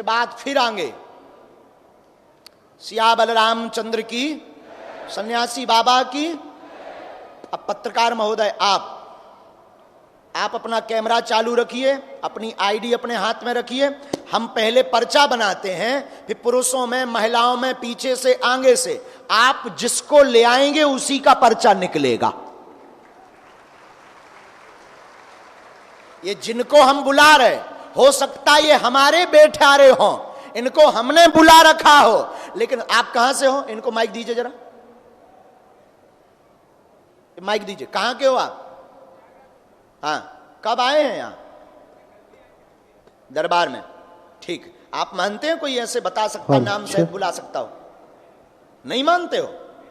इसके बाद फिर आगे सिया बलराम चंद्र की, सन्यासी बाबा की। अब पत्रकार महोदय आप अपना कैमरा चालू रखिए, अपनी आईडी अपने हाथ में रखिए। हम पहले पर्चा बनाते हैं, फिर पुरुषों में, महिलाओं में, पीछे से, आगे से। आप जिसको ले आएंगे उसी का पर्चा निकलेगा। ये जिनको हम बुला रहे, हो सकता ये हमारे बेठारे हों, इनको हमने बुला रखा हो, लेकिन आप कहां से हो? इनको माइक दीजिए जरा, माइक दीजिए। कहां के हो आप? हाँ, कब आए हैं यहां? दरबार में। ठीक, आप मानते हैं कोई ऐसे बता सकता, नाम से बुला सकता हो? नहीं मानते हो?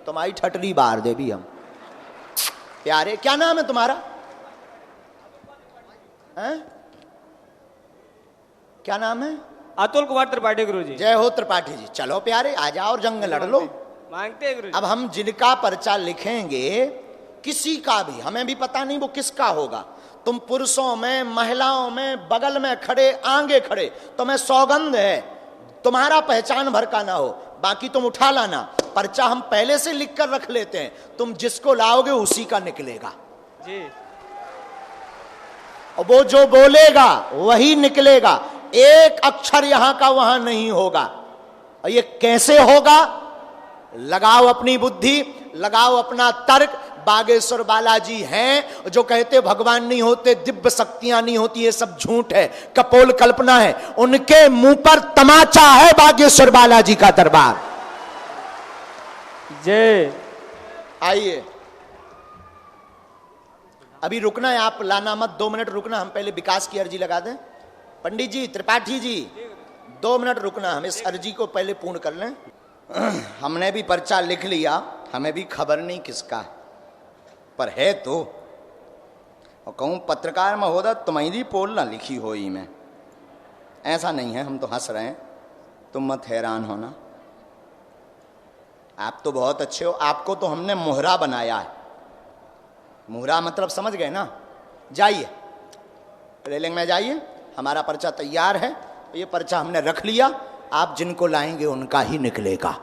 तुम्हारी ठटरी बार दे भी हम। प्यारे, क्या नाम है तुम्हारा? क्या नाम है? अतुल कुमार त्रिपाठी गुरुजी। जय हो त्रिपाठी जी। चलो प्यारे, आ जाओ और जंग लड़ लो। मांगते हैं गुरुजी। अब हम जिनका पर्चा लिखेंगे, किसी का भी, हमें भी पता नहीं वो किसका होगा। तुम पुरुषों में, महिलाओं में, बगल में खड़े, आगे खड़े, तुम्हें सौगंध है तुम्हारा पहचान भर का ना हो, बाकी तुम उठा लाना। पर्चा हम पहले से लिख कर रख लेते हैं, तुम जिसको लाओगे उसी का निकलेगा जी। और वो जो बोलेगा वही निकलेगा, एक अक्षर यहां का वहां नहीं होगा। और ये कैसे होगा? लगाओ अपनी बुद्धि, लगाओ अपना तर्क। बागेश्वर बालाजी हैं जो कहते भगवान नहीं होते, दिव्य शक्तियां नहीं होती, ये सब झूठ है, कपोल कल्पना है। उनके मुंह पर तमाचा है बागेश्वर बालाजी का दरबार। जय। आइए, अभी रुकना है, आप लाना मत, 2 मिनट रुकना। हम पहले विकास की अर्जी लगा दें। पंडित जी, त्रिपाठी जी, 2 मिनट रुकना, हम इस अर्जी को पहले पूर्ण कर लें। हमने भी पर्चा लिख लिया, हमें भी खबर नहीं किसका पर है तो। और कहूं पत्रकार महोदय, तुम्हारी पोल ना लिखी हो ही में, ऐसा नहीं है, हम तो हंस रहे हैं, तुम मत हैरान होना। आप तो बहुत अच्छे हो, आपको तो हमने मोहरा बनाया है। मोहरा मतलब समझ गए ना? जाइए रेलिंग में जाइए, हमारा पर्चा तैयार है। ये पर्चा हमने रख लिया, आप जिनको लाएंगे उनका ही निकलेगा।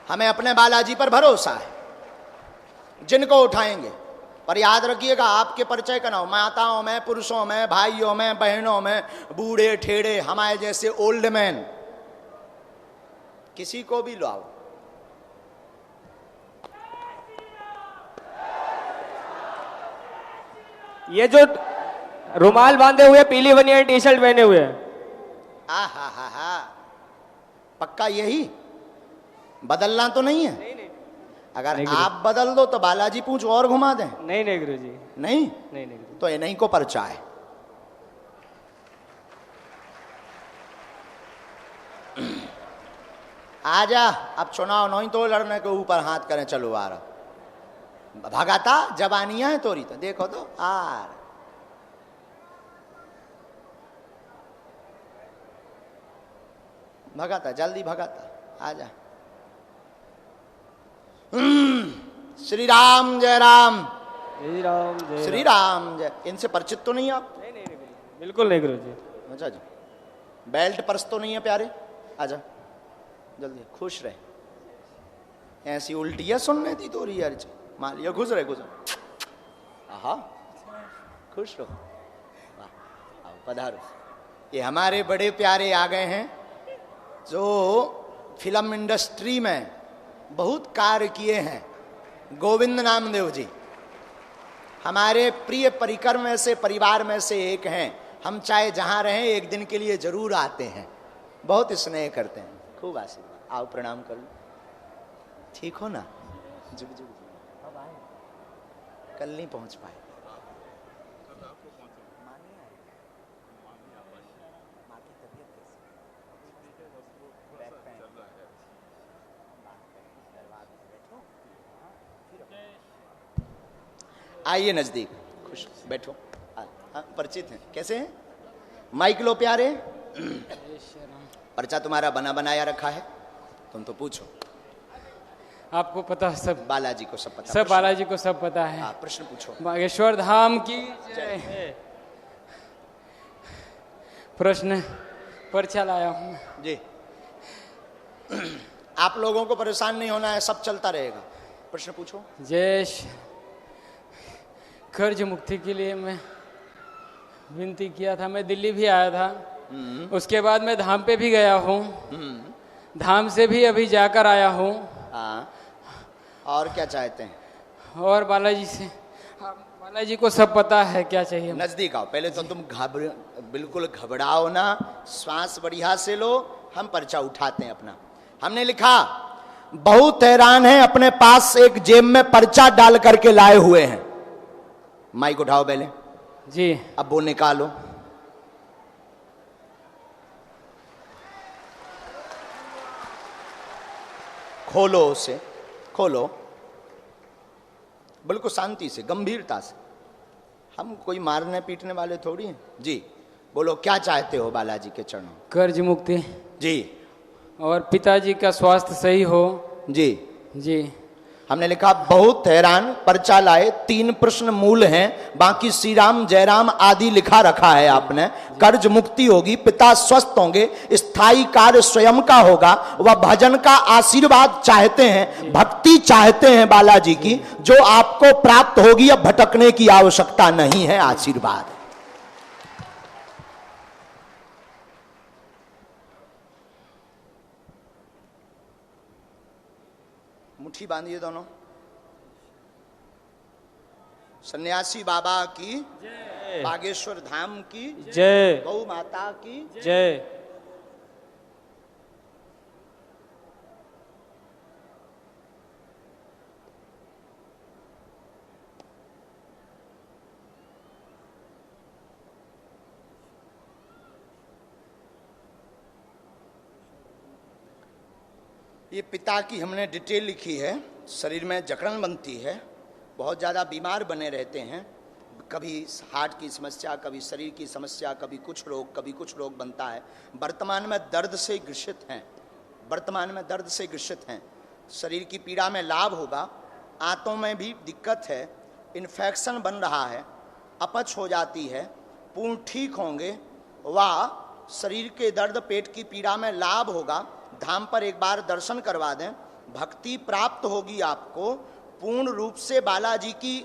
हमें अपने बालाजी पर भरोसा है, जिनको उठाएंगे। पर याद रखिएगा, आपके परिचय का ना हो, माताओं में, पुरुषों में, भाइयों में, बहनों में, बूढ़े ठेड़े, हमारे जैसे ओल्ड मैन, किसी को भी लाओ। ये जो रुमाल बांधे हुए, पीली बनियान टी शर्ट पहने हुए हैं, हा, पक्का यही? बदलना तो नहीं है? नहीं। अगर नहीं आप बदल दो तो बालाजी पूंछ और घुमा दें। नहीं गुरुजी। नहीं तो ये नहीं को पर्चा है। आजा, अब चुनाव नहीं तो लड़ने के ऊपर हाथ करें, चलो आ रहा भगाता जवानियां है तोरी, तो देखो तो आर भगाता, जल्दी भगाता, आजा। श्री राम जय राम, जय राम जय श्री राम जय। इनसे परिचित तो नहीं आप? नहीं बिल्कुल नहीं गुरुजी। अच्छा जी, बेल्ट पर्स तो नहीं है प्यारे? आजा जल्दी, खुश रहे। ऐसी उल्टियां सुनने थी तो यार, मान लिया घुस रहे, आहा, खुश रहो, वाह, आओ पधारो। ये हमारे बड़े प्यारे आ गए हैं जो फिल्म इंडस्ट्री में बहुत कार्य किए हैं। गोविंद नामदेव जी हमारे प्रिय परिकर में से, परिवार में से एक हैं। हम चाहे जहां रहें एक दिन के लिए जरूर आते हैं, बहुत स्नेह करते हैं, खूब आशीर्वाद। आओ प्रणाम कर लो, ठीक हो ना? जुग जुग अब आए, कल नहीं पहुंच पाए। आइए नजदीक, खुश बैठो। परिचित हैं, कैसे हैं? माइक लो प्यारे। पर्चा तुम्हारा बना बनाया रखा है, तुम तो पूछो। आपको पता सब? बालाजी को सब पता, सब बालाजी को सब पता है। प्रश्न पूछो। बागेश्वर धाम की जय। प्रश्न पर्चा लाया हूँ जी। आप लोगों को परेशान नहीं होना है, सब चलता रहेगा। प्रश्न पूछो। जय कर्ज मुक्ति के लिए मैं विनती किया था। मैं दिल्ली भी आया था, उसके बाद मैं धाम पे भी गया हूँ, धाम से भी अभी जाकर आया हूँ। हाँ, और क्या चाहते हैं? और बालाजी से, बालाजी को सब पता है क्या चाहिए। नजदीक आओ। पहले तो तुम बिल्कुल घबराओ ना, श्वास बढ़िया से लो। हम पर्चा उठाते हैं अपना। हमने लिखा बहुत हैरान है, अपने पास एक जेब में पर्चा डाल करके लाए हुए हैं। माइक उठाओ पहले जी। अब वो निकालो। खोलो उसे, खोलो बिल्कुल शांति से, गंभीरता से। हम कोई मारने पीटने वाले थोड़ी हैं। जी बोलो, क्या चाहते हो बालाजी के चरणों? कर्ज मुक्ति जी। और पिताजी का स्वास्थ्य सही हो। जी जी। हमने लिखा बहुत हैरान, पर्चा लाए। 3 प्रश्न मूल हैं, बाकी श्री राम जयराम आदि लिखा रखा है आपने। कर्ज मुक्ति होगी, पिता स्वस्थ होंगे, स्थायी कार्य स्वयं का होगा, वह भजन का आशीर्वाद चाहते हैं, भक्ति चाहते हैं बालाजी की, जो आपको प्राप्त होगी। अब भटकने की आवश्यकता नहीं है, आशीर्वाद। मुट्ठी बांधिए दोनों। सन्यासी बाबा की जय, बागेश्वर धाम की जय, गौ माता की जय। ये पिता की हमने डिटेल लिखी है। शरीर में जकड़न बनती है, बहुत ज़्यादा बीमार बने रहते हैं, कभी हार्ट की समस्या, कभी शरीर की समस्या, कभी कुछ रोग बनता है। वर्तमान में दर्द से ग्रसित हैं, वर्तमान में दर्द से ग्रसित हैं। शरीर की पीड़ा में लाभ होगा, आंतों में भी दिक्कत है, इन्फेक्शन बन रहा है, अपच हो जाती है, पूर्ण ठीक होंगे। व शरीर के दर्द, पेट की पीड़ा में लाभ होगा। धाम पर एक बार दर्शन करवा दें, भक्ति प्राप्त होगी आपको। पूर्ण रूप से बालाजी की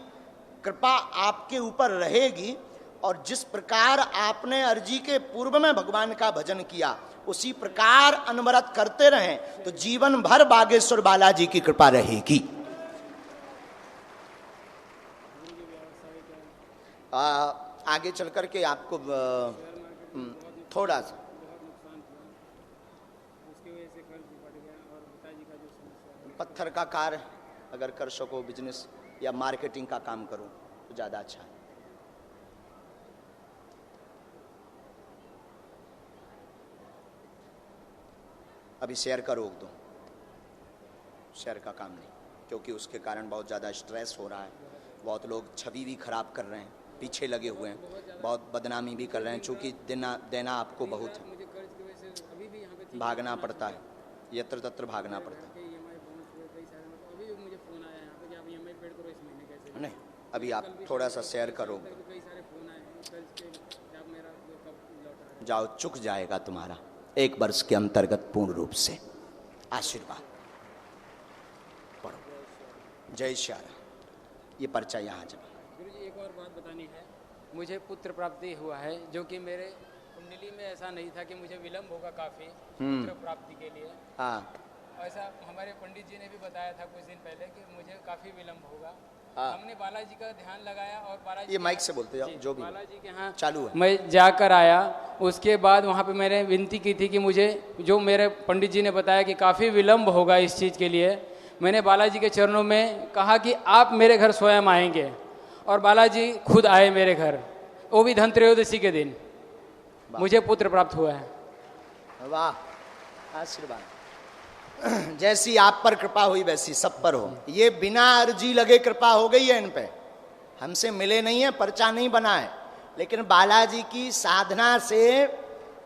कृपा आपके ऊपर रहेगी। और जिस प्रकार आपने अर्जी के पूर्व में भगवान का भजन किया, उसी प्रकार अनवरत करते रहें तो जीवन भर बागेश्वर बालाजी की कृपा रहेगी। आगे चल करके आपको थोड़ा सा पत्थर का कार्य अगर कर सको, बिजनेस या मार्केटिंग का काम करो तो ज़्यादा अच्छा है। अभी शेयर का रोक दो, शेयर का काम नहीं, क्योंकि उसके कारण बहुत ज़्यादा स्ट्रेस हो रहा है। बहुत लोग छवि भी खराब कर रहे हैं, पीछे लगे हुए हैं, बहुत बदनामी भी कर रहे हैं। चूँकि देना आपको बहुत है, भागना पड़ता है, यत्र तत्र भागना पड़ता है। नहीं, अभी आप थोड़ा सा शेयर करो, जाओ, चुक जाएगा तुम्हारा 1 वर्ष के अंतर्गत पूर्ण रूप से। आशीर्वाद पढ़ो। जय श्री राम। ये पर्चा यहाँ जमा। गुरुजी एक और बात बतानी है, मुझे पुत्र प्राप्ति हुआ है, जो कि मेरे कुंडली में ऐसा नहीं था कि मुझे विलम्ब होगा काफी पुत्र प्राप्ति के लिए। हाँ, ऐसा हमारे पंडित जी ने भी बताया था कुछ दिन पहले कि मुझे काफी विलम्ब होगा। हाँ। हमने बालाजी का ध्यान लगाया और बालाजी, ये माइक से बोलते जाओ, जो भी बालाजी के यहाँ चालू है। मैं जाकर आया। उसके बाद वहाँ पे मैंने विनती की थी कि मुझे, जो मेरे पंडित जी ने बताया कि काफ़ी विलम्ब होगा इस चीज़ के लिए, मैंने बालाजी के चरणों में कहा कि आप मेरे घर स्वयं आएंगे। और बालाजी खुद आए मेरे घर, वो भी धनत्रयोदशी के दिन। मुझे पुत्र प्राप्त हुआ है। वाह, आशीर्वाद। जैसी आप पर कृपा हुई वैसी सब पर हो। ये बिना अर्जी लगे कृपा हो गई है इन पे, हमसे मिले नहीं है, पर्चा नहीं बना है, लेकिन बालाजी की साधना से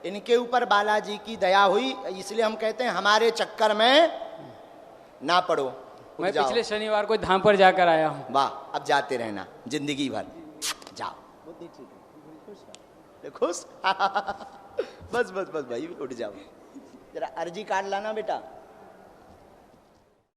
इनके ऊपर बालाजी की दया हुई। इसलिए हम कहते हैं हमारे चक्कर में ना पड़ो। मैं पिछले शनिवार को धाम पर जाकर आया हूँ। वाह, अब जाते रहना जिंदगी भर, जाओ। बुद्धि ठीक है, खुश बस बस बस भाई उठ जाओ, जरा अर्जी कार्ड लाना बेटा।